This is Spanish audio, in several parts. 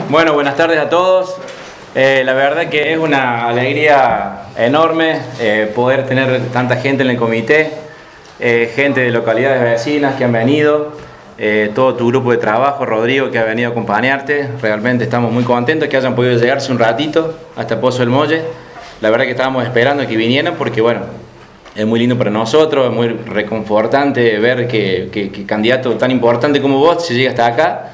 Bueno, buenas tardes a todos. La verdad que es una alegría enorme poder tener tanta gente en el comité, gente de localidades vecinas que han venido, todo tu grupo de trabajo, Rodrigo, que ha venido a acompañarte. Realmente estamos muy contentos que hayan podido llegarse un ratito hasta Pozo del Molle. La verdad que estábamos esperando que vinieran porque, bueno, es muy lindo para nosotros, es muy reconfortante ver que candidato tan importante como vos se llega hasta acá.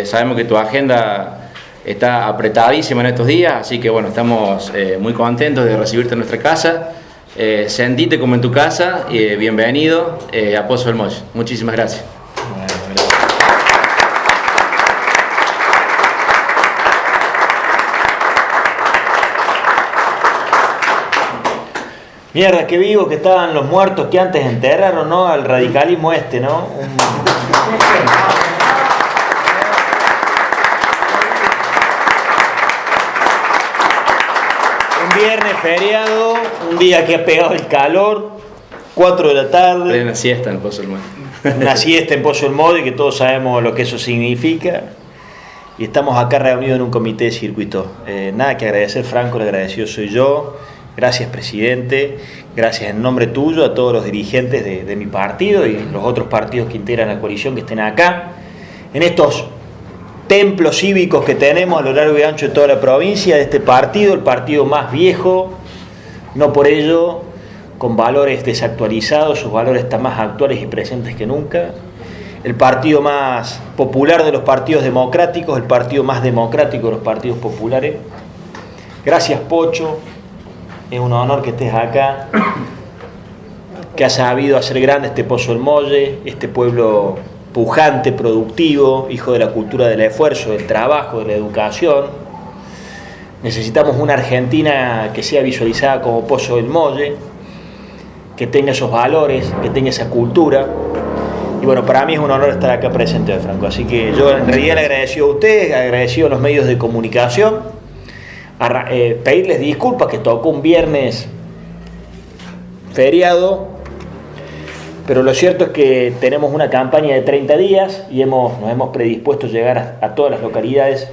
Sabemos que tu agenda está apretadísima en estos días, así que bueno, estamos muy contentos de recibirte en nuestra casa. Sentite como en tu casa, bienvenido a Pozo del Molle. Muchísimas gracias. Mierda, qué vivo que estaban los muertos que antes enterraron, ¿no? Al radicalismo ¿no? Un viernes feriado, un día que ha pegado el calor, 4 de la tarde. Una siesta en Pozo del Molle. Una siesta en Pozo del Molle, que todos sabemos lo que eso significa. Y estamos acá reunidos en un comité de circuito. Nada que agradecer, Franco, el agradecido soy yo. Gracias, presidente. Gracias en nombre tuyo a todos los dirigentes de mi partido y los otros partidos que integran la coalición que estén acá. En estos templos cívicos que tenemos a lo largo y ancho de toda la provincia, de este partido, el partido más viejo, no por ello con valores desactualizados, sus valores están más actuales y presentes que nunca. El partido más popular de los partidos democráticos, el partido más democrático de los partidos populares. Gracias, Pocho. Es un honor que estés acá, que has sabido hacer grande este Pozo del Molle, este pueblo pujante, productivo, hijo de la cultura del esfuerzo, del trabajo, de la educación. Necesitamos una Argentina que sea visualizada como Pozo del Molle, que tenga esos valores, que tenga esa cultura. Y bueno, para mí es un honor estar acá presente, Franco. Así que yo en realidad le agradecido a ustedes, agradecido a los medios de comunicación. Pedirles disculpas que tocó un viernes feriado, pero lo cierto es que tenemos una campaña de 30 días y nos hemos predispuesto a llegar a todas las localidades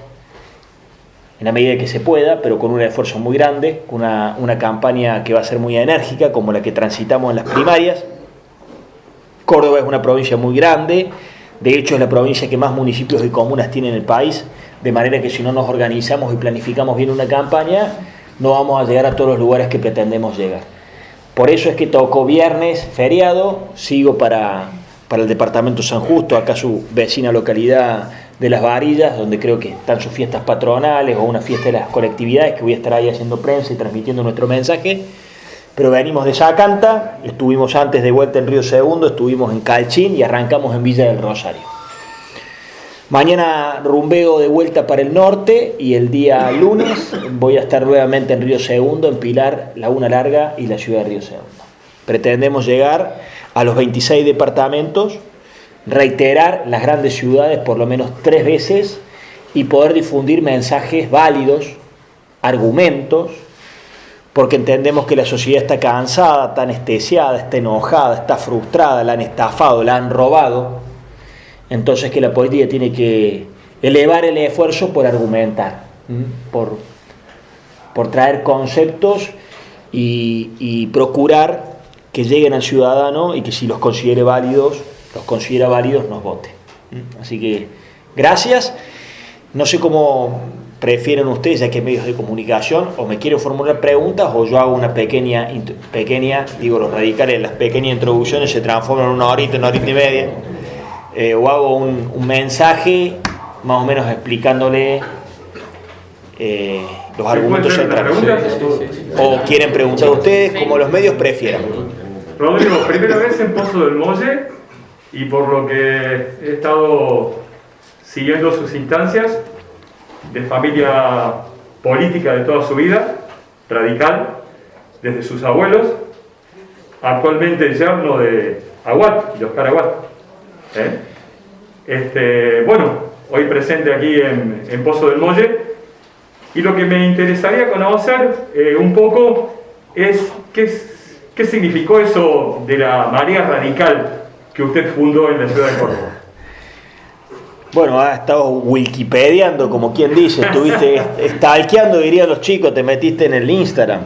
en la medida que se pueda, pero con un esfuerzo muy grande, con una campaña que va a ser muy enérgica, como la que transitamos en las primarias. Córdoba es una provincia muy grande, de hecho es la provincia que más municipios y comunas tiene en el país, de manera que si no nos organizamos y planificamos bien una campaña, no vamos a llegar a todos los lugares que pretendemos llegar. Por eso es que tocó viernes, feriado, sigo para el departamento San Justo, acá su vecina localidad de Las Varillas, donde creo que están sus fiestas patronales o una fiesta de las colectividades, que voy a estar ahí haciendo prensa y transmitiendo nuestro mensaje. Pero venimos de Sacanta, estuvimos antes de vuelta en Río Segundo, estuvimos en Calchín y arrancamos en Villa del Rosario. Mañana rumbeo de vuelta para el norte y el día lunes voy a estar nuevamente en Río Segundo, en Pilar, Laguna Larga y la ciudad de Río Segundo. Pretendemos llegar a los 26 departamentos, reiterar las grandes ciudades por lo menos 3 veces y poder difundir mensajes válidos, argumentos, porque entendemos que la sociedad está cansada, está anestesiada, está enojada, está frustrada, la han estafado, la han robado. Entonces que la política tiene que elevar el esfuerzo por argumentar, por traer conceptos y procurar que lleguen al ciudadano y que si los considera válidos nos vote. Así que gracias. No sé cómo prefieren ustedes, ya que medios de comunicación, o me quieren formular preguntas o yo hago una pequeña, digo los radicales, las pequeñas introducciones se transforman en una horita y media. O hago un mensaje más o menos explicándole los argumentos centrales. O quieren preguntar ustedes, como los medios prefieran. Rodrigo, primera vez en Pozo del Molle y por lo que he estado siguiendo sus instancias, de familia política de toda su vida, radical, desde sus abuelos, actualmente yerno de Aguat, de Oscar Aguat. Bueno, hoy presente aquí en Pozo del Molle, y lo que me interesaría conocer un poco es qué significó eso de la marea radical que usted fundó en la ciudad de Córdoba. Bueno, has estado wikipediando, como quien dice, estuviste stalkeando, dirían los chicos, te metiste en el Instagram.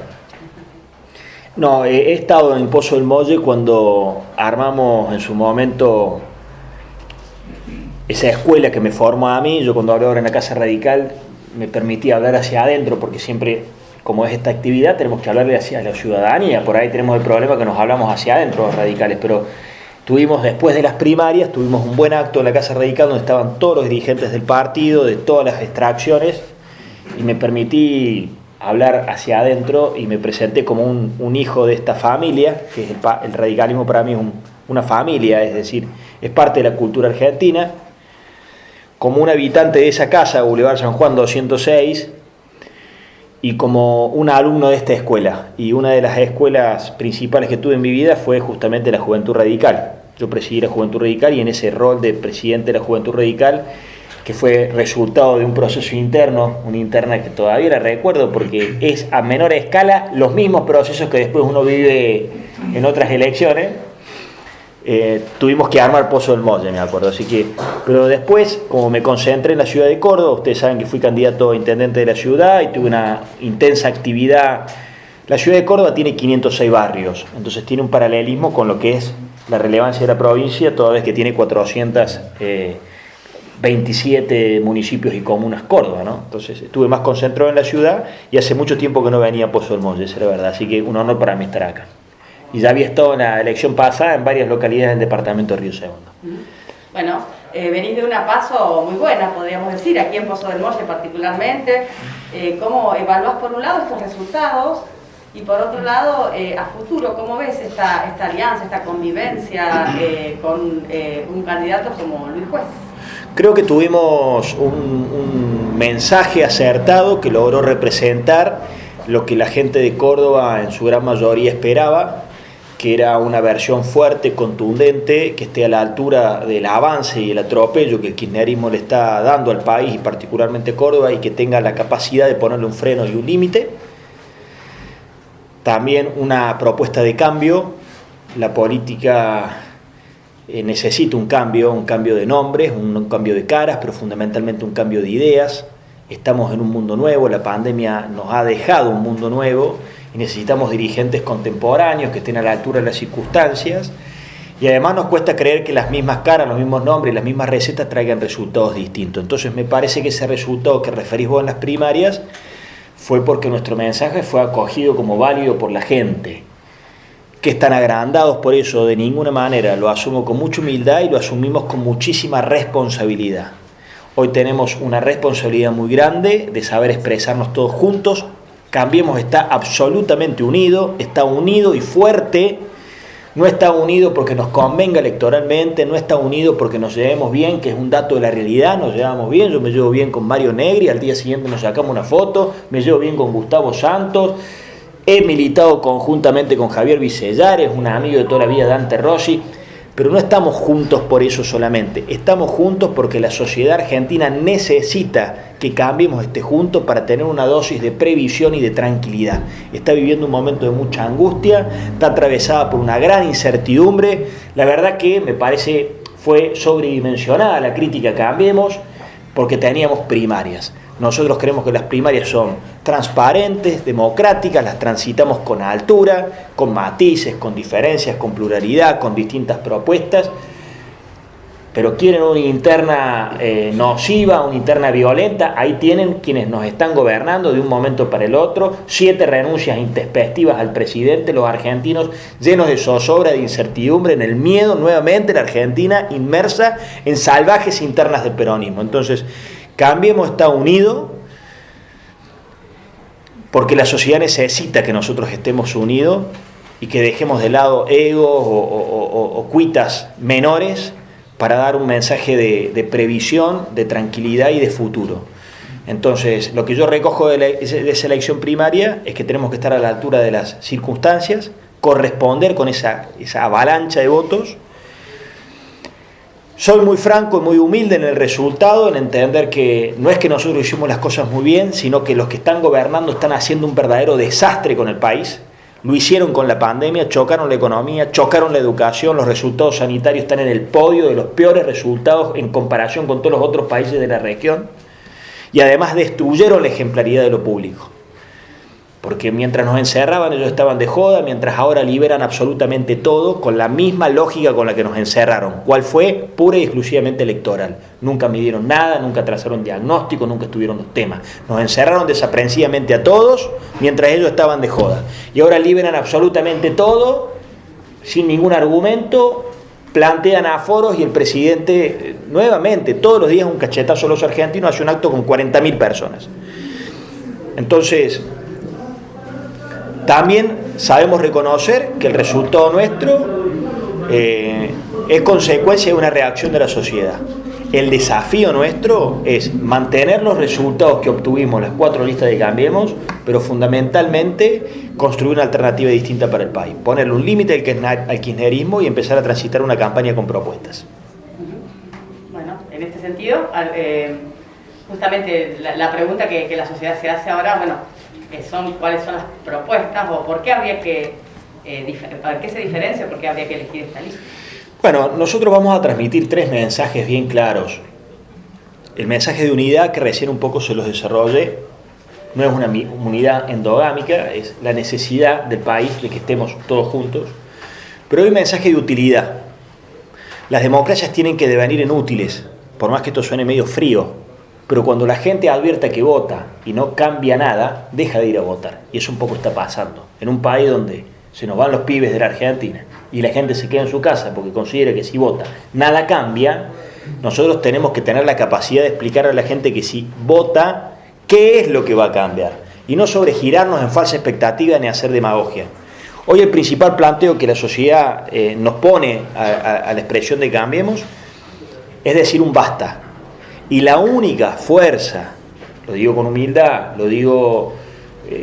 No, he estado en Pozo del Molle cuando armamos en su momento esa escuela que me formó a mí. Yo cuando hablo ahora en la Casa Radical me permitía hablar hacia adentro, porque siempre, como es esta actividad, tenemos que hablarle hacia la ciudadanía. Por ahí tenemos el problema que nos hablamos hacia adentro los radicales, pero tuvimos, después de las primarias, tuvimos un buen acto en la Casa Radical donde estaban todos los dirigentes del partido, de todas las extracciones, y me permití hablar hacia adentro y me presenté como un hijo de esta familia, que es el radicalismo para mí es una familia, es decir, es parte de la cultura argentina, como un habitante de esa casa, Boulevard San Juan 206, y como un alumno de esta escuela. Y una de las escuelas principales que tuve en mi vida fue justamente la Juventud Radical. Yo presidí la Juventud Radical, y en ese rol de presidente de la Juventud Radical, que fue resultado de un proceso interno, una interna que todavía la recuerdo porque es a menor escala los mismos procesos que después uno vive en otras elecciones, tuvimos que armar Pozo del Molle, me acuerdo. Así que, pero después, como me concentré en la ciudad de Córdoba, ustedes saben que fui candidato a intendente de la ciudad y tuve una intensa actividad. La ciudad de Córdoba tiene 506 barrios, entonces tiene un paralelismo con lo que es la relevancia de la provincia, toda vez que tiene 427 municipios y comunas Córdoba, ¿no? Entonces estuve más concentrado en la ciudad y hace mucho tiempo que no venía a Pozo del Molle, esa es la verdad, así que un honor para mí estar acá. Y ya había estado en la elección pasada en varias localidades del departamento de Río Segundo. Bueno, venís de una paso muy buena, podríamos decir, aquí en Pozo del Molle particularmente. ¿Cómo evaluás por un lado estos resultados? Y por otro lado, a futuro, ¿cómo ves esta alianza, esta convivencia con un candidato como Luis Juez? Creo que tuvimos un mensaje acertado que logró representar lo que la gente de Córdoba en su gran mayoría esperaba, que era una versión fuerte, contundente, que esté a la altura del avance y el atropello que el kirchnerismo le está dando al país y particularmente Córdoba, y que tenga la capacidad de ponerle un freno y un límite. También una propuesta de cambio. La política necesita un cambio de nombres, un cambio de caras, pero fundamentalmente un cambio de ideas. Estamos en un mundo nuevo, la pandemia nos ha dejado un mundo nuevo y necesitamos dirigentes contemporáneos que estén a la altura de las circunstancias, y además nos cuesta creer que las mismas caras, los mismos nombres y las mismas recetas traigan resultados distintos. Entonces me parece que ese resultado que referís vos en las primarias fue porque nuestro mensaje fue acogido como válido por la gente. Que están agrandados por eso, de ninguna manera, lo asumo con mucha humildad y lo asumimos con muchísima responsabilidad. Hoy tenemos una responsabilidad muy grande de saber expresarnos todos juntos. Cambiemos está absolutamente unido, está unido y fuerte. No está unido porque nos convenga electoralmente, no está unido porque nos llevemos bien, que es un dato de la realidad, nos llevamos bien. Yo me llevo bien con Mario Negri, al día siguiente nos sacamos una foto, me llevo bien con Gustavo Santos, he militado conjuntamente con Javier Vicellares, un amigo de toda la vida, Dante Rossi, pero no estamos juntos por eso solamente, estamos juntos porque la sociedad argentina necesita que cambiemos juntos para tener una dosis de previsión y de tranquilidad. Está viviendo un momento de mucha angustia, está atravesada por una gran incertidumbre. La verdad que me parece fue sobredimensionada la crítica que Cambiemos porque teníamos primarias. Nosotros creemos que las primarias son transparentes, democráticas, las transitamos con altura, con matices, con diferencias, con pluralidad, con distintas propuestas, pero quieren una interna nociva, una interna violenta. Ahí tienen quienes nos están gobernando de un momento para el otro, 7 renuncias intempestivas al presidente, los argentinos llenos de zozobra, de incertidumbre, en el miedo, nuevamente la Argentina inmersa en salvajes internas del peronismo. Entonces, Cambiemos está unido porque la sociedad necesita que nosotros estemos unidos y que dejemos de lado egos o cuitas menores para dar un mensaje de previsión, de tranquilidad y de futuro. Entonces, lo que yo recojo de esa elección primaria es que tenemos que estar a la altura de las circunstancias, corresponder con esa avalancha de votos. Soy muy franco y muy humilde en el resultado, en entender que no es que nosotros hicimos las cosas muy bien, sino que los que están gobernando están haciendo un verdadero desastre con el país. Lo hicieron con la pandemia, chocaron la economía, chocaron la educación, los resultados sanitarios están en el podio de los peores resultados en comparación con todos los otros países de la región, y además destruyeron la ejemplaridad de lo público. Porque mientras nos encerraban ellos estaban de joda, mientras ahora liberan absolutamente todo con la misma lógica con la que nos encerraron. ¿Cuál fue? Pura y exclusivamente electoral. Nunca midieron nada, nunca trazaron diagnóstico, nunca estuvieron los temas. Nos encerraron desaprensivamente a todos mientras ellos estaban de joda. Y ahora liberan absolutamente todo, sin ningún argumento, plantean aforos y el presidente, nuevamente, todos los días un cachetazo a los argentinos, hace un acto con 40.000 personas. Entonces, también sabemos reconocer que el resultado nuestro es consecuencia de una reacción de la sociedad. El desafío nuestro es mantener los resultados que obtuvimos las 4 listas de Cambiemos, pero fundamentalmente construir una alternativa distinta para el país, ponerle un límite al kirchnerismo y empezar a transitar una campaña con propuestas. Bueno, en este sentido, justamente la pregunta que la sociedad se hace ahora, bueno, son cuáles son las propuestas o por qué habría que, ¿para qué se diferencia? ¿Por qué habría que elegir esta lista? Bueno, nosotros vamos a transmitir 3 mensajes bien claros. El mensaje de unidad, que recién un poco se los desarrollé, no es una unidad endogámica, es la necesidad del país de que estemos todos juntos. Pero hay un mensaje de utilidad. Las democracias tienen que devenir en útiles, por más que esto suene medio frío. Pero cuando la gente advierta que vota y no cambia nada, deja de ir a votar. Y eso un poco está pasando. En un país donde se nos van los pibes de la Argentina y la gente se queda en su casa porque considera que si vota nada cambia, nosotros tenemos que tener la capacidad de explicar a la gente que si vota, ¿qué es lo que va a cambiar? Y no sobregirarnos en falsa expectativa ni hacer demagogia. Hoy el principal planteo que la sociedad nos pone a la expresión de Cambiemos es decir un basta. Y la única fuerza, lo digo con humildad, lo digo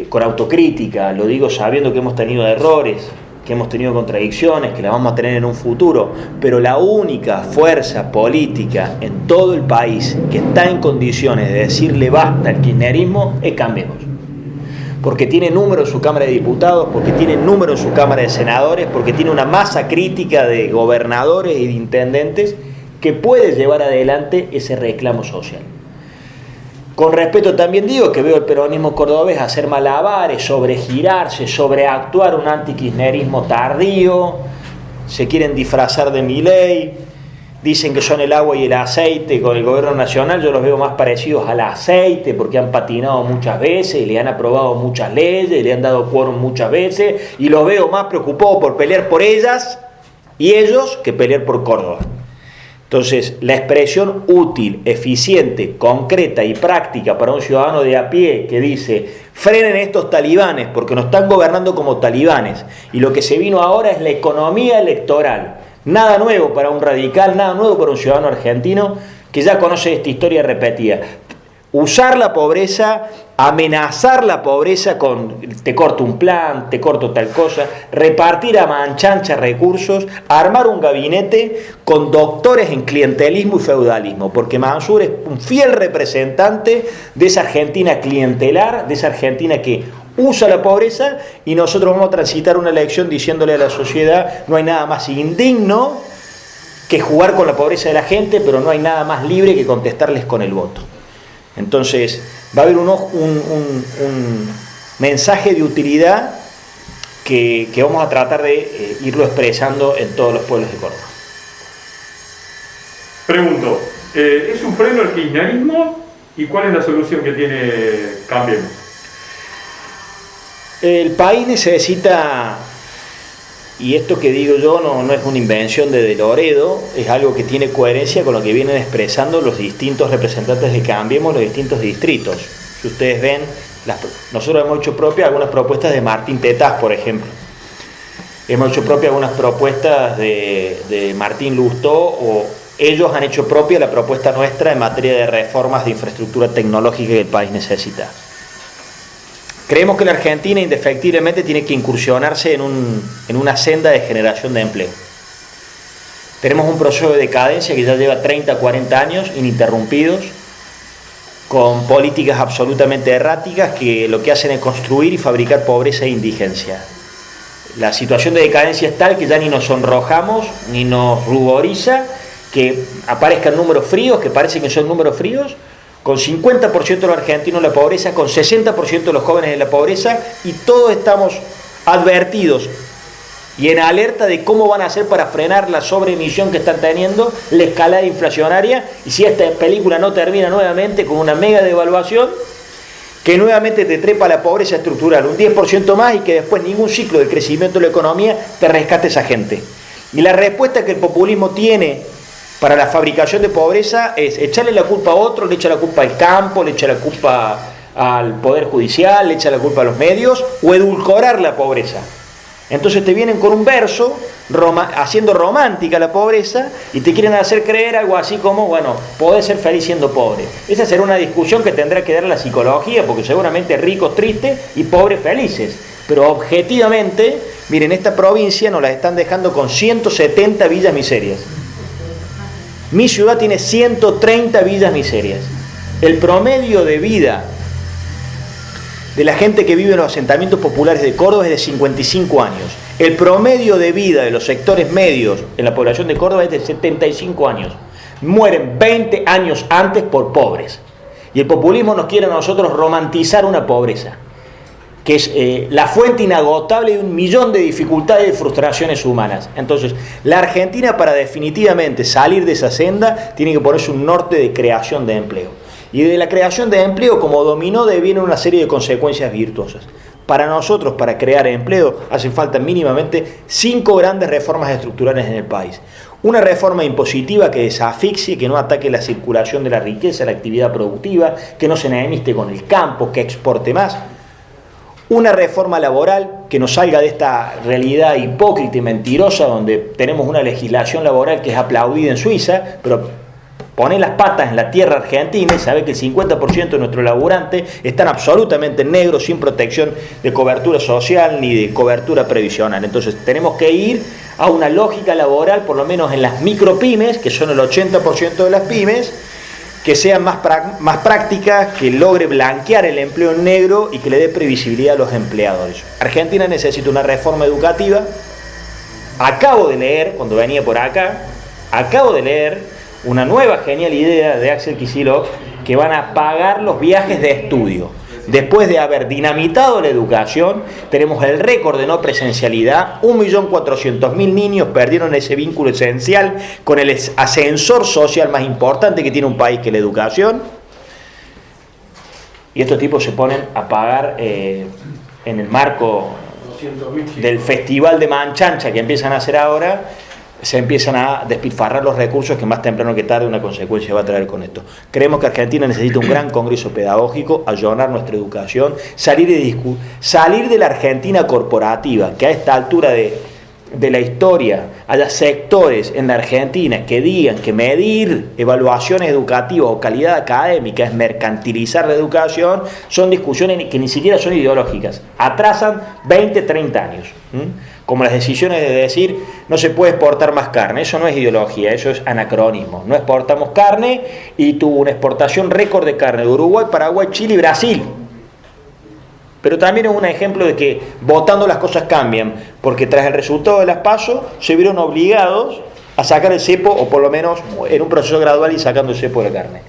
con autocrítica, lo digo sabiendo que hemos tenido errores, que hemos tenido contradicciones, que las vamos a tener en un futuro, pero la única fuerza política en todo el país que está en condiciones de decirle basta al kirchnerismo es Cambiemos. Porque tiene número en su Cámara de Diputados, porque tiene número en su Cámara de Senadores, porque tiene una masa crítica de gobernadores y de intendentes que puede llevar adelante ese reclamo social. Con respeto también digo que veo el peronismo cordobés hacer malabares, sobregirarse, sobreactuar un antikirchnerismo tardío, se quieren disfrazar de Milei, dicen que son el agua y el aceite con el gobierno nacional. Yo los veo más parecidos al aceite porque han patinado muchas veces, le han aprobado muchas leyes, le han dado quórum muchas veces, y los veo más preocupados por pelear por ellas y ellos que pelear por Córdoba. Entonces, la expresión útil, eficiente, concreta y práctica para un ciudadano de a pie que dice frenen estos talibanes porque nos están gobernando como talibanes y lo que se vino ahora es la economía electoral. Nada nuevo para un radical, nada nuevo para un ciudadano argentino que ya conoce esta historia repetida. Usar la pobreza, amenazar la pobreza con te corto un plan, te corto tal cosa, repartir a manchancha recursos, armar un gabinete con doctores en clientelismo y feudalismo, porque Mansur es un fiel representante de esa Argentina clientelar, de esa Argentina que usa la pobreza, y nosotros vamos a transitar una elección diciéndole a la sociedad no hay nada más indigno que jugar con la pobreza de la gente, pero no hay nada más libre que contestarles con el voto. Entonces, va a haber un mensaje de utilidad que vamos a tratar de irlo expresando en todos los pueblos de Córdoba. Pregunto, ¿es un freno el kirchnerismo? ¿Y cuál es la solución que tiene Cambiemos? El país necesita, y esto que digo yo no es una invención de Loredo, es algo que tiene coherencia con lo que vienen expresando los distintos representantes de Cambiemos, los distintos distritos. Si ustedes ven, nosotros hemos hecho propia algunas propuestas de Martín Tetaz, por ejemplo. Hemos hecho propia algunas propuestas de Martín Lustó, o ellos han hecho propia la propuesta nuestra en materia de reformas de infraestructura tecnológica que el país necesita. Creemos que la Argentina indefectiblemente tiene que incursionarse en una senda de generación de empleo. Tenemos un proceso de decadencia que ya lleva 30, 40 años ininterrumpidos, con políticas absolutamente erráticas que lo que hacen es construir y fabricar pobreza e indigencia. la situación de decadencia es tal que ya ni nos sonrojamos, ni nos ruboriza que aparezcan números fríos, que parecen que son números fríos, con 50% de los argentinos en la pobreza, con 60% de los jóvenes en la pobreza, y todos estamos advertidos y en alerta de cómo van a hacer para frenar la sobreemisión que están teniendo, la escalada inflacionaria, y si esta película no termina nuevamente con una mega devaluación, que nuevamente te trepa la pobreza estructural un 10% más y que después ningún ciclo de crecimiento de la economía te rescate a esa gente. Y la respuesta que el populismo tiene para la fabricación de pobreza es echarle la culpa a otro, le echa la culpa al campo, le echa la culpa al Poder Judicial, le echa la culpa a los medios, o edulcorar la pobreza. Entonces te vienen con un verso haciendo romántica la pobreza y te quieren hacer creer algo así como, bueno, podés ser feliz siendo pobre. Esa será una discusión que tendrá que dar la psicología, porque seguramente ricos tristes y pobres felices. Pero objetivamente, miren, esta provincia nos la están dejando con 170 villas miserias. Mi ciudad tiene 130 villas miserias. El promedio de vida de la gente que vive en los asentamientos populares de Córdoba es de 55 años. El promedio de vida de los sectores medios en la población de Córdoba es de 75 años. Mueren 20 años antes por pobres. Y el populismo nos quiere a nosotros romantizar una pobreza, que es la fuente inagotable de 1.000.000 de dificultades y frustraciones humanas. Entonces, la Argentina, para definitivamente salir de esa senda, tiene que ponerse un norte de creación de empleo. Y de la creación de empleo, como dominó, deviene una serie de consecuencias virtuosas. Para nosotros, para crear empleo, hacen falta mínimamente 5 grandes reformas estructurales en el país. Una reforma impositiva que desasfixie, que no ataque la circulación de la riqueza, la actividad productiva, que no se enemiste con el campo, que exporte más. Una reforma laboral que nos salga de esta realidad hipócrita y mentirosa, donde tenemos una legislación laboral que es aplaudida en Suiza, pero pone las patas en la tierra argentina y sabe que el 50% de nuestros laburantes están absolutamente negros, sin protección de cobertura social ni de cobertura previsional. Entonces tenemos que ir a una lógica laboral, por lo menos en las micropymes, que son el 80% de las pymes, que sean más prácticas, que logre blanquear el empleo en negro y que le dé previsibilidad a los empleadores. Argentina necesita una reforma educativa. Acabo de leer, cuando venía por acá, una nueva genial idea de Axel Kicillof, que van a pagar los viajes de estudio. Después de haber dinamitado la educación, tenemos el récord de no presencialidad. 1.400.000 niños perdieron ese vínculo esencial con el ascensor social más importante que tiene un país, que es la educación. Y estos tipos se ponen a pagar en el marco del Festival de Manchancha que empiezan a hacer ahora. Se empiezan a despilfarrar los recursos que más temprano que tarde una consecuencia va a traer con esto. Creemos que Argentina necesita un gran congreso pedagógico, allonar nuestra educación, salir de la Argentina corporativa, que a esta altura de la historia haya sectores en la Argentina que digan que medir evaluaciones educativas o calidad académica es mercantilizar la educación. Son discusiones que ni siquiera son ideológicas, atrasan 20, 30 años. Como las decisiones de decir no se puede exportar más carne. Eso no es ideología, eso es anacronismo. No exportamos carne, y tuvo una exportación récord de carne de Uruguay, Paraguay, Chile y Brasil. Pero también es un ejemplo de que votando las cosas cambian, porque tras el resultado de las PASO se vieron obligados a sacar el cepo, o por lo menos en un proceso gradual y sacando el cepo de la carne.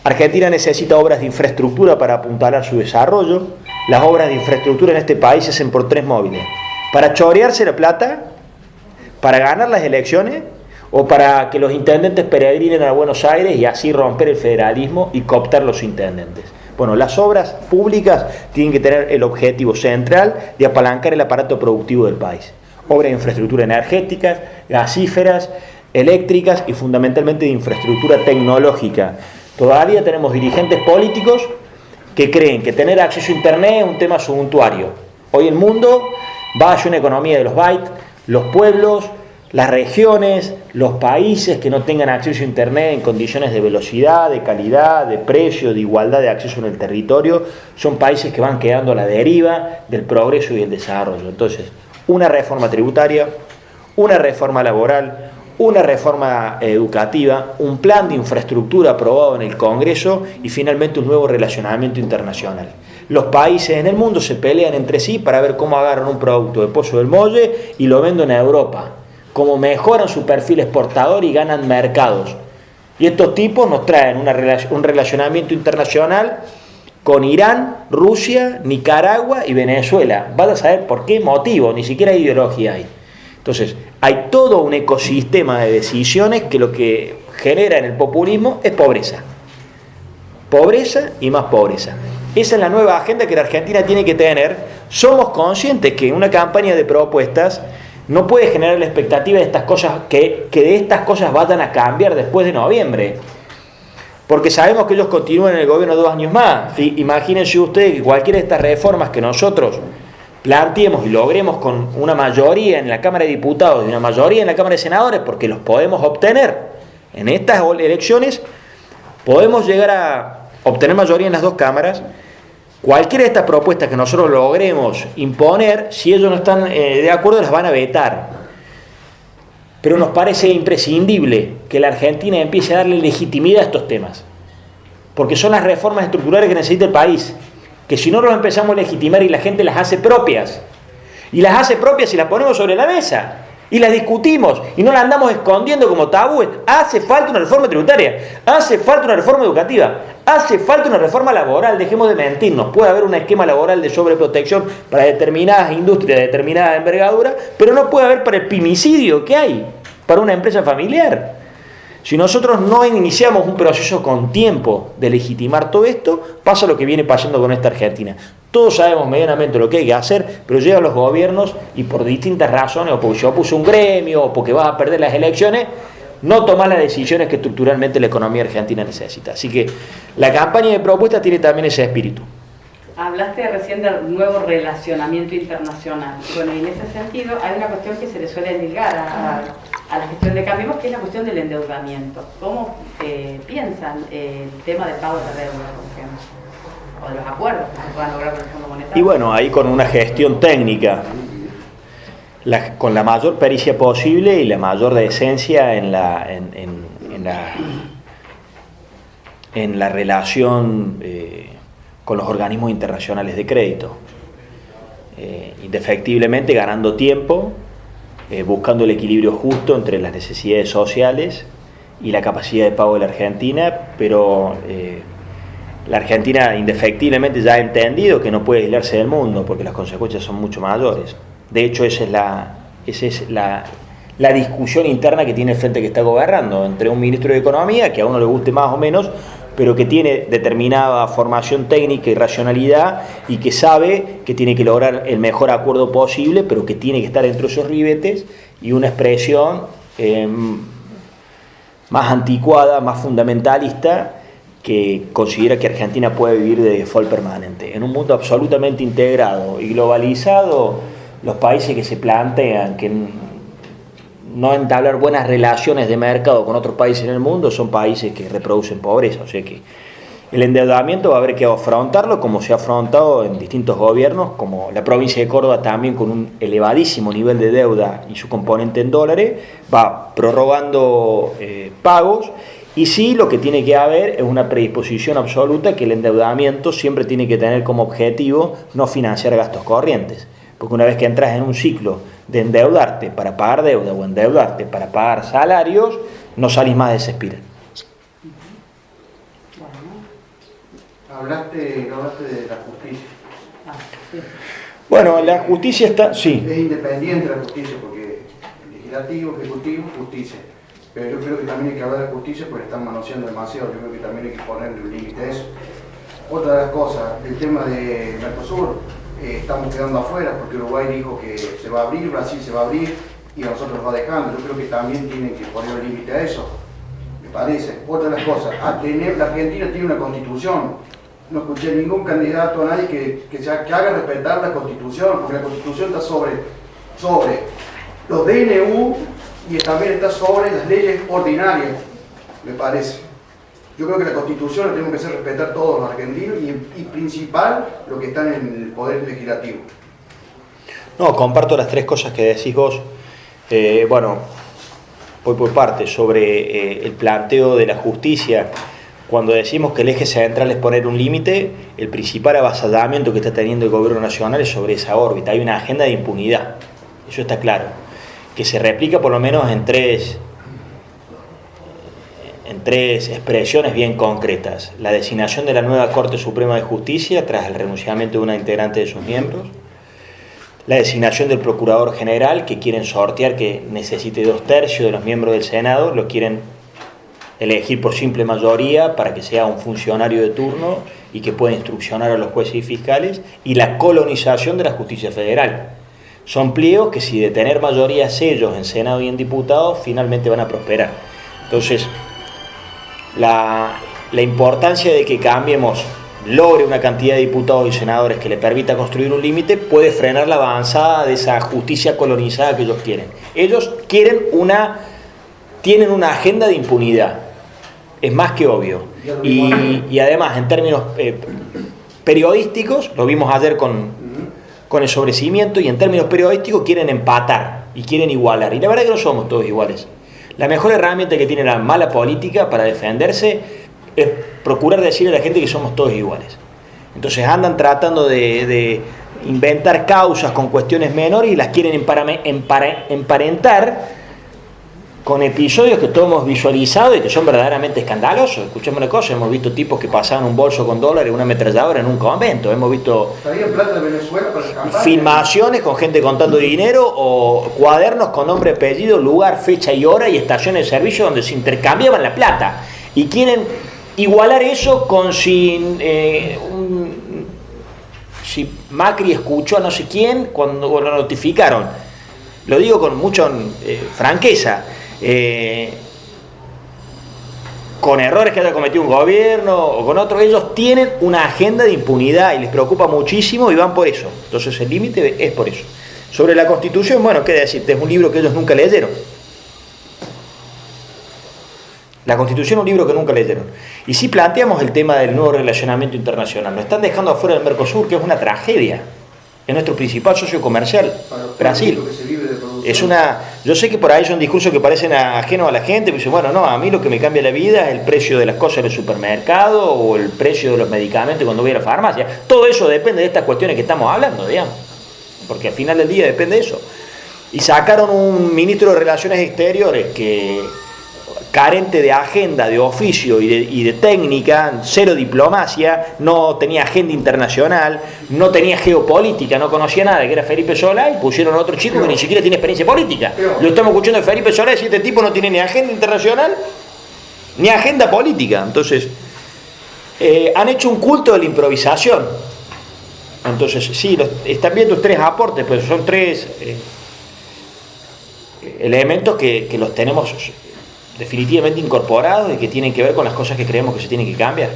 Argentina necesita obras de infraestructura para apuntalar su desarrollo. Las obras de infraestructura en este país se hacen por 3 móviles: para chorearse la plata, para ganar las elecciones, o para que los intendentes peregrinen a Buenos Aires y así romper el federalismo y cooptar los intendentes. Bueno, las obras públicas tienen que tener el objetivo central de apalancar el aparato productivo del país. Obras de infraestructura energéticas, gasíferas, eléctricas y fundamentalmente de infraestructura tecnológica. Todavía tenemos dirigentes políticos que creen que tener acceso a Internet es un tema suntuario. Hoy el mundo va hacia una economía de los bytes. Los pueblos, las regiones, los países que no tengan acceso a Internet en condiciones de velocidad, de calidad, de precio, de igualdad de acceso en el territorio, son países que van quedando a la deriva del progreso y el desarrollo. Entonces, una reforma tributaria, una reforma laboral, una reforma educativa, un plan de infraestructura aprobado en el Congreso y finalmente un nuevo relacionamiento internacional. Los países en el mundo se pelean entre sí para ver cómo agarran un producto de Pozo del Molle y lo venden a Europa, cómo mejoran su perfil exportador y ganan mercados. Y estos tipos nos traen un relacionamiento internacional con Irán, Rusia, Nicaragua y Venezuela. Vas a saber por qué motivo, ni siquiera ideología hay. Entonces, hay todo un ecosistema de decisiones que lo que genera en el populismo es pobreza. Pobreza y más pobreza. Esa es la nueva agenda que la Argentina tiene que tener. Somos conscientes que una campaña de propuestas no puede generar la expectativa de estas cosas, que de estas cosas vayan a cambiar después de noviembre. Porque sabemos que ellos continúan en el gobierno 2 años más. ¿Sí? Imagínense ustedes que cualquiera de estas reformas que nosotros planteemos y logremos con una mayoría en la Cámara de Diputados y una mayoría en la Cámara de Senadores, porque los podemos obtener en estas elecciones, podemos llegar a obtener mayoría en las dos cámaras. Cualquiera de estas propuestas que nosotros logremos imponer, si ellos no están de acuerdo, las van a vetar. Pero nos parece imprescindible que la Argentina empiece a darle legitimidad a estos temas, porque son las reformas estructurales que necesita el país, que si no las empezamos a legitimar y la gente las hace propias, y las hace propias y las ponemos sobre la mesa, y las discutimos, y no las andamos escondiendo como tabúes. Hace falta una reforma tributaria, hace falta una reforma educativa, hace falta una reforma laboral, dejemos de mentirnos. Puede haber un esquema laboral de sobreprotección para determinadas industrias de determinada envergadura, pero no puede haber para el pimicidio que hay para una empresa familiar. Si nosotros no iniciamos un proceso con tiempo de legitimar todo esto, pasa lo que viene pasando con esta Argentina. Todos sabemos medianamente lo que hay que hacer, pero llegan los gobiernos y por distintas razones, o porque se opuso un gremio, o porque vas a perder las elecciones, no toman las decisiones que estructuralmente la economía argentina necesita. Así que la campaña de propuestas tiene también ese espíritu. Hablaste recién del nuevo relacionamiento internacional. Bueno, y en ese sentido hay una cuestión que se le suele ligar a la gestión de Cambiemos, que es la cuestión del endeudamiento. ¿Cómo piensan el tema del pago de la deuda, por ejemplo? O de los acuerdos que se puedan lograr con el Fondo Monetario. Y bueno, ahí con una gestión técnica, con la mayor pericia posible y la mayor decencia en la relación con los organismos internacionales de crédito. Indefectiblemente ganando tiempo, buscando el equilibrio justo entre las necesidades sociales y la capacidad de pago de la Argentina, pero la Argentina indefectiblemente ya ha entendido que no puede aislarse del mundo porque las consecuencias son mucho mayores. De hecho, esa es la discusión interna que tiene el frente que está gobernando entre un ministro de Economía, que a uno le guste más o menos, pero que tiene determinada formación técnica y racionalidad y que sabe que tiene que lograr el mejor acuerdo posible, pero que tiene que estar dentro de esos ribetes, y una expresión más anticuada, más fundamentalista, que considera que Argentina puede vivir de default permanente. En un mundo absolutamente integrado y globalizado, los países que se plantean que no entablar buenas relaciones de mercado con otros países en el mundo son países que reproducen pobreza. O sea que el endeudamiento va a haber que afrontarlo como se ha afrontado en distintos gobiernos, como la provincia de Córdoba también con un elevadísimo nivel de deuda y su componente en dólares, va prorrogando pagos. Y sí, lo que tiene que haber es una predisposición absoluta que el endeudamiento siempre tiene que tener como objetivo no financiar gastos corrientes. Porque una vez que entras en un ciclo de endeudarte para pagar deuda o endeudarte para pagar salarios, no salís más de esa espiral. Hablaste de la justicia. Bueno, la justicia está... Sí. Es independiente la justicia porque legislativo, ejecutivo, justicia. Pero yo creo que también hay que hablar de justicia porque están manoseando demasiado. Yo creo que también hay que ponerle un límite a eso. Otra de las cosas, el tema de Mercosur. Estamos quedando afuera porque Uruguay dijo que se va a abrir, Brasil se va a abrir y a nosotros nos va dejando. Yo creo que también tienen que poner un límite a eso, me parece. Otra de las cosas, la Argentina tiene una constitución. No escuché ningún candidato, a nadie que haga respetar la constitución, porque la constitución está sobre los DNU y también está sobre las leyes ordinarias, me parece. Yo creo que la Constitución la tenemos que hacer respetar todos los argentinos y principal los que están en el poder legislativo. No, comparto las tres cosas que decís vos. Bueno, voy por partes, sobre el planteo de la justicia. Cuando decimos que el eje central es poner un límite, el principal avasallamiento que está teniendo el gobierno nacional es sobre esa órbita. Hay una agenda de impunidad, eso está claro, que se replica por lo menos en tres expresiones bien concretas. La designación de la nueva Corte Suprema de Justicia tras el renunciamiento de una integrante de sus miembros, la designación del Procurador General, que quieren sortear que necesite 2/3 de los miembros del Senado, lo quieren elegir por simple mayoría para que sea un funcionario de turno y que pueda instruccionar a los jueces y fiscales, y la colonización de la justicia federal. Son pliegos que, si de tener mayorías ellos en Senado y en diputados, finalmente van a prosperar. Entonces, la importancia de que cambiemos, logre una cantidad de diputados y senadores que le permita construir un límite, puede frenar la avanzada de esa justicia colonizada que ellos quieren. Ellos tienen una agenda de impunidad, es más que obvio. Y además, en términos periodísticos, lo vimos ayer con el sobrecimiento, y en términos periodísticos quieren empatar y quieren igualar. Y la verdad es que no somos todos iguales. La mejor herramienta que tiene la mala política para defenderse es procurar decirle a la gente que somos todos iguales. Entonces andan tratando de inventar causas con cuestiones menores y las quieren emparentar con episodios que todos hemos visualizado y que son verdaderamente escandalosos. Escuchemos una cosa, hemos visto tipos que pasaban un bolso con dólares y una ametralladora en un convento, hemos visto filmaciones con gente contando dinero, o cuadernos con nombre, apellido, lugar, fecha y hora, y estaciones de servicio donde se intercambiaban la plata, y quieren igualar eso con si Macri escuchó a no sé quién cuando lo notificaron. Lo digo con mucha franqueza. Con errores que haya cometido un gobierno o con otro, ellos tienen una agenda de impunidad y les preocupa muchísimo y van por eso. Entonces el límite es por eso. Sobre la Constitución, bueno, qué decirte, es un libro que ellos nunca leyeron. La Constitución es un libro que nunca leyeron. Y si planteamos el tema del nuevo relacionamiento internacional, nos están dejando afuera del Mercosur, que es una tragedia. Es nuestro principal socio comercial, Brasil. Yo sé que por ahí son discursos que parecen ajenos a la gente, pero dicen, bueno, no, a mí lo que me cambia la vida es el precio de las cosas en el supermercado o el precio de los medicamentos cuando voy a la farmacia. Todo eso depende de estas cuestiones que estamos hablando, digamos, porque al final del día depende de eso. Y sacaron un ministro de Relaciones Exteriores que, carente de agenda, de oficio y de técnica, cero diplomacia, no tenía agenda internacional, no tenía geopolítica, no conocía nada, que era Felipe Solá, y pusieron a otro chico que ni siquiera tiene experiencia política. Lo estamos escuchando de Felipe Solá, y este tipo no tiene ni agenda internacional ni agenda política. Entonces, han hecho un culto de la improvisación. Entonces, sí, están viendo 3 aportes, pero son 3 elementos que los tenemos definitivamente incorporados y que tienen que ver con las cosas que creemos que se tienen que cambiar.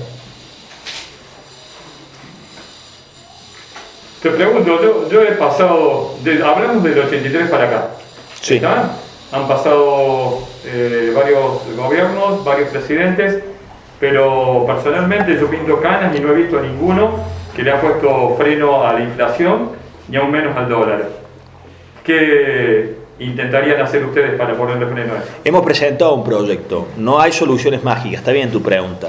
Te pregunto, yo he pasado, hablamos del 83 para acá. Sí. ¿Está? Han pasado varios gobiernos, varios presidentes, pero personalmente yo pinto canas y no he visto a ninguno que le ha puesto freno a la inflación, ni aún menos al dólar. ¿Qué intentarían hacer ustedes para ponerle freno a eso? Hemos presentado un proyecto, no hay soluciones mágicas, está bien tu pregunta.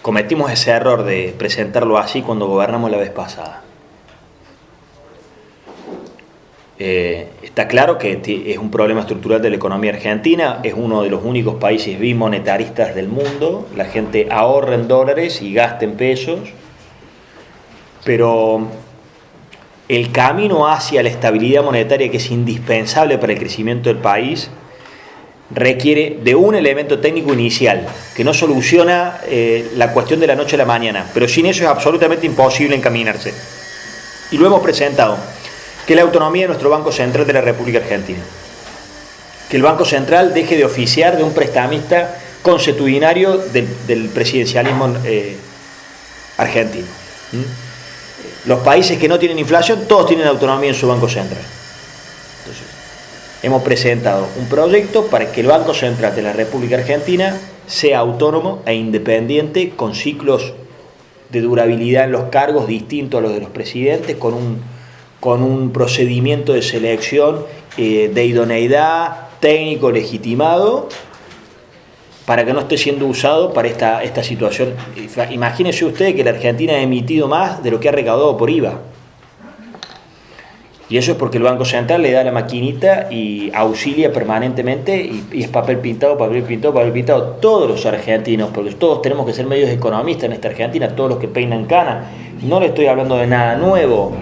Cometimos ese error de presentarlo así cuando gobernamos la vez pasada. Está claro que es un problema estructural de la economía argentina, es uno de los únicos países bimonetaristas del mundo, la gente ahorra en dólares y gasta en pesos, pero el camino hacia la estabilidad monetaria, que es indispensable para el crecimiento del país, requiere de un elemento técnico inicial, que no soluciona la cuestión de la noche a la mañana, pero sin eso es absolutamente imposible encaminarse. Y lo hemos presentado, que es la autonomía de nuestro Banco Central de la República Argentina. Que el Banco Central deje de oficiar de un prestamista consuetudinario del presidencialismo argentino. Los países que no tienen inflación, todos tienen autonomía en su Banco Central. Entonces, hemos presentado un proyecto para que el Banco Central de la República Argentina sea autónomo e independiente, con ciclos de durabilidad en los cargos distintos a los de los presidentes, con un procedimiento de selección, de idoneidad, técnico legitimado para que no esté siendo usado para esta situación. Imagínense ustedes que la Argentina ha emitido más de lo que ha recaudado por IVA. Y eso es porque el Banco Central le da la maquinita y auxilia permanentemente y es papel pintado, papel pintado, papel pintado. Todos los argentinos, porque todos tenemos que ser medios economistas en esta Argentina, todos los que peinan cana. No le estoy hablando de nada nuevo.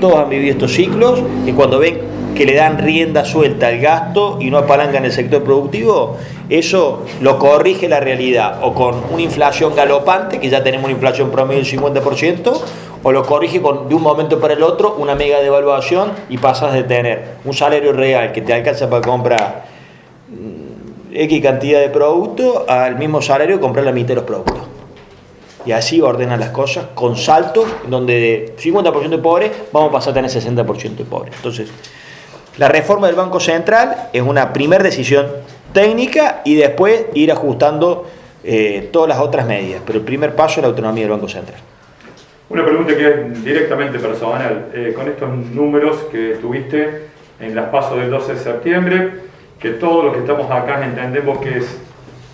Todos han vivido estos ciclos y cuando ven que le dan rienda suelta al gasto y no apalancan el sector productivo, eso lo corrige la realidad, o con una inflación galopante, que ya tenemos una inflación promedio del 50%, o lo corrige de un momento para el otro una mega devaluación y pasas de tener un salario real que te alcanza para comprar X cantidad de productos al mismo salario de comprar la mitad de los productos. Y así ordenan las cosas con saltos, donde de 50% de pobres vamos a pasar a tener 60% de pobres. Entonces, la reforma del Banco Central es una primera decisión técnica y después ir ajustando todas las otras medidas. Pero el primer paso es la autonomía del Banco Central. Una pregunta que es directamente personal. Con estos números que tuviste en las PASO del 12 de septiembre, que todos los que estamos acá entendemos que es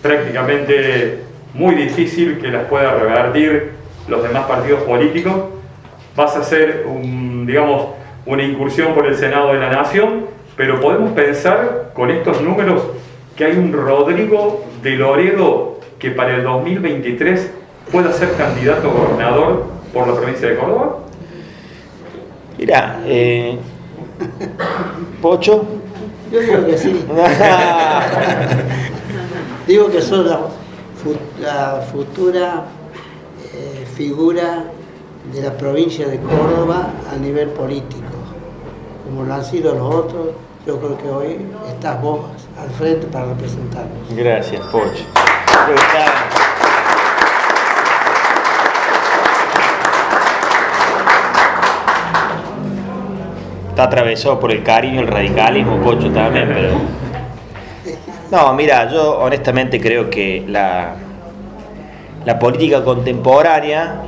prácticamente muy difícil que las pueda revertir los demás partidos políticos, vas a hacer una incursión por el Senado de la Nación, pero podemos pensar con estos números que hay un Rodrigo de Loredo que para el 2023 pueda ser candidato a gobernador por la provincia de Córdoba. Mirá, Pocho. Yo digo que sí. Digo que soy la futura figura de la provincia de Córdoba a nivel político. Como lo han sido los otros, yo creo que hoy estás vos al frente para representarnos. Gracias, Pocho. Está atravesado por el cariño, el radicalismo, Pocho también, pero... No, mira, yo honestamente creo que la política contemporánea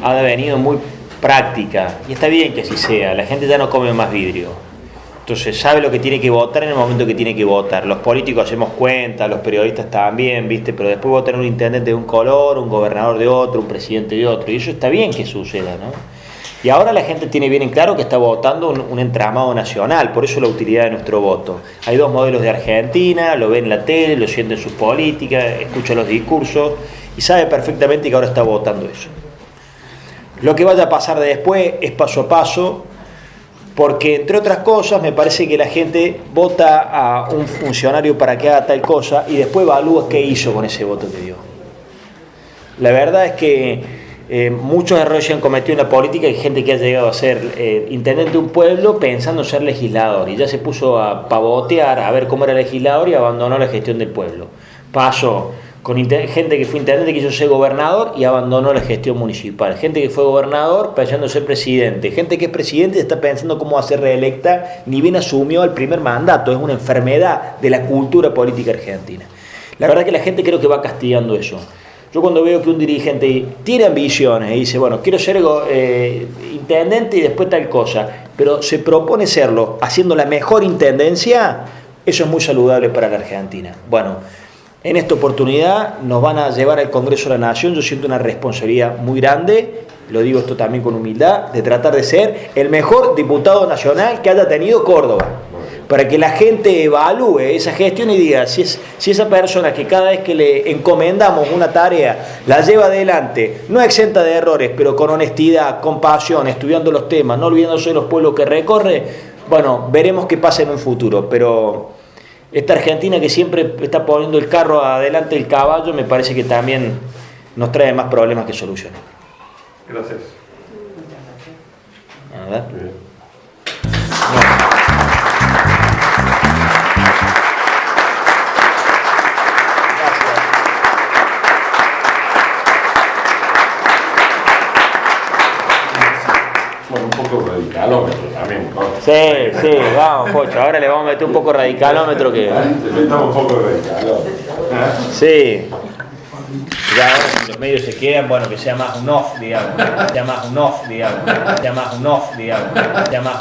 ha devenido muy práctica, y está bien que así sea. La gente ya no come más vidrio, entonces sabe lo que tiene que votar en el momento que tiene que votar. Los políticos hacemos cuenta, los periodistas también, ¿viste? Pero después votan un intendente de un color, un gobernador de otro, un presidente de otro, y eso está bien que suceda, ¿no? Y ahora la gente tiene bien en claro que está votando un entramado nacional, por eso la utilidad de nuestro voto. Hay dos modelos de Argentina, lo ve en la tele, lo siente en sus políticas, escucha los discursos y sabe perfectamente que ahora está votando eso. Lo que vaya a pasar de después es paso a paso, porque entre otras cosas me parece que la gente vota a un funcionario para que haga tal cosa y después evalúa qué hizo con ese voto que dio. La verdad es que muchos errores se han cometido en la política. Hay gente que ha llegado a ser intendente de un pueblo pensando en ser legislador y ya se puso a pavotear a ver cómo era legislador y abandonó la gestión del pueblo. Pasó con gente que fue intendente que quiso ser gobernador y abandonó la gestión municipal, gente que fue gobernador pensando en ser presidente, gente que es presidente y está pensando cómo va a ser reelecta, ni bien asumió el primer mandato. Es una enfermedad de la cultura política argentina. La verdad que la gente creo que va castigando eso. Yo cuando veo que un dirigente tiene ambiciones y dice, bueno, quiero ser intendente y después tal cosa, pero se propone serlo haciendo la mejor intendencia, eso es muy saludable para la Argentina. Bueno, en esta oportunidad nos van a llevar al Congreso de la Nación. Yo siento una responsabilidad muy grande, lo digo esto también con humildad, de tratar de ser el mejor diputado nacional que haya tenido Córdoba, para que la gente evalúe esa gestión y diga si esa persona que cada vez que le encomendamos una tarea la lleva adelante, no exenta de errores, pero con honestidad, con pasión, estudiando los temas, no olvidándose de los pueblos que recorre. Bueno, veremos qué pasa en un futuro, pero esta Argentina que siempre está poniendo el carro adelante del caballo, me parece que también nos trae más problemas que soluciones. Gracias. ¿Verdad? Bueno, un poco radicalómetro también, ¿no? Sí, vamos, Pocho, ahora le vamos a meter un poco radicalómetro que... Necesitamos un poco de radicalómetro. Sí. Ya ahora si los medios se quedan, bueno, que sea más un off, digamos.